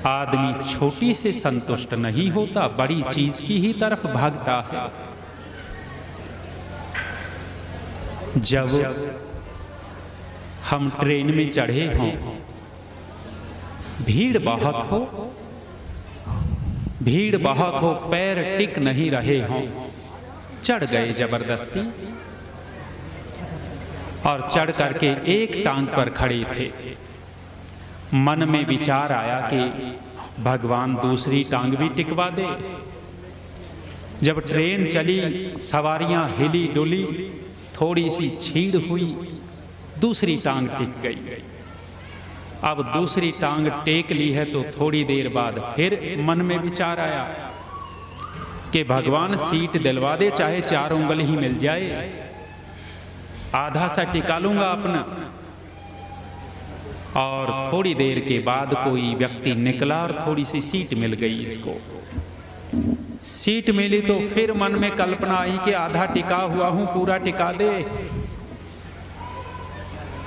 आदमी छोटी से संतुष्ट नहीं होता, बड़ी चीज की ही तरफ भागता है। जब हम ट्रेन में चढ़े हों, भीड़ बहुत हो, पैर टिक नहीं रहे हों, चढ़ गए जबरदस्ती और चढ़ करके एक टांग पर खड़े थे। मन में विचार आया कि भगवान दूसरी टांग भी टिकवा दे। जब ट्रेन चली, सवारियां हिली डुली, थोड़ी सी छीड़ हुई, दूसरी टांग टिक गई। अब दूसरी टांग टेक ली है तो थोड़ी देर बाद फिर मन में विचार आया कि भगवान सीट दिलवा दे, चाहे 4 उंगल ही मिल जाए, आधा सा टिका लूंगा अपना। और थोड़ी देर के बाद कोई व्यक्ति निकला और थोड़ी सी सीट मिल गई इसको। सीट मिली तो फिर मन में कल्पना आई कि आधा टिका हुआ हूं, पूरा टिका दे।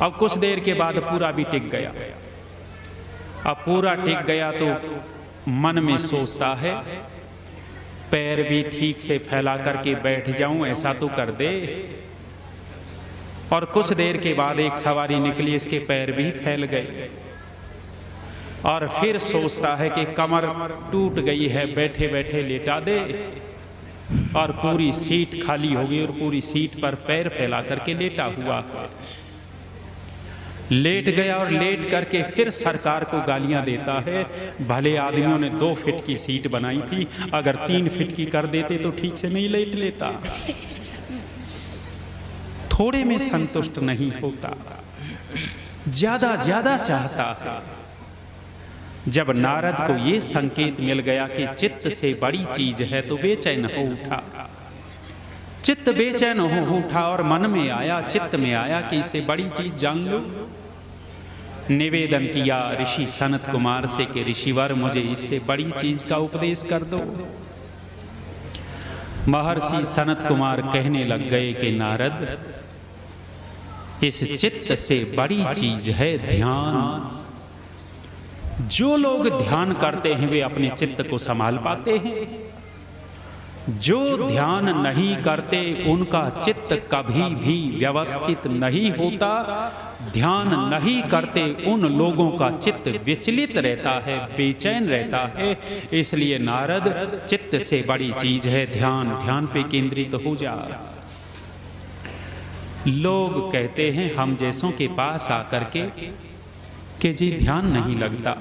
अब कुछ देर के बाद पूरा भी टिक गया। अब पूरा टिक गया तो मन में सोचता है, पैर भी ठीक से फैला करके बैठ जाऊं, ऐसा तो कर दे। और कुछ देर के बाद एक सवारी निकली, इसके पैर भी फैल गए। और फिर सोचता है कि कमर टूट गई है, बैठे बैठे लेटा दे। और पूरी सीट खाली हो गई और पूरी सीट पर पैर फैला करके लेटा हुआ है। लेट गया और लेट करके फिर सरकार को गालियां देता है, भले आदमियों ने 2 फीट की सीट बनाई थी, अगर 3 फीट की कर देते तो ठीक से नहीं लेट लेता। थोड़े में संतुष्ट नहीं होता, ज्यादा ज्यादा चाहता है। जब नारद को ये संकेत मिल गया कि चित्त से बड़ी चीज है तो बेचैन हो उठा। चित्त बेचैन हो उठा और मन में आया, चित्त में आया कि इसे बड़ी चीज जान लो। निवेदन किया ऋषि सनत कुमार से कि ऋषिवर, मुझे इससे बड़ी चीज का उपदेश कर दो। महर्षि सनत कुमार कहने लग गए कि नारद, इस चित्त से बड़ी चीज है ध्यान। जो लोग ध्यान करते हैं वे अपने चित्त को संभाल पाते हैं। जो ध्यान नहीं करते उनका चित्त कभी भी व्यवस्थित नहीं होता। ध्यान नहीं करते उन लोगों का चित्त विचलित रहता है, बेचैन रहता है। इसलिए नारद, चित्त से बड़ी चीज है ध्यान, ध्यान पे केंद्रित हो जा। लोग कहते हैं हम जैसों के पास आकर के कि जी ध्यान नहीं लगता।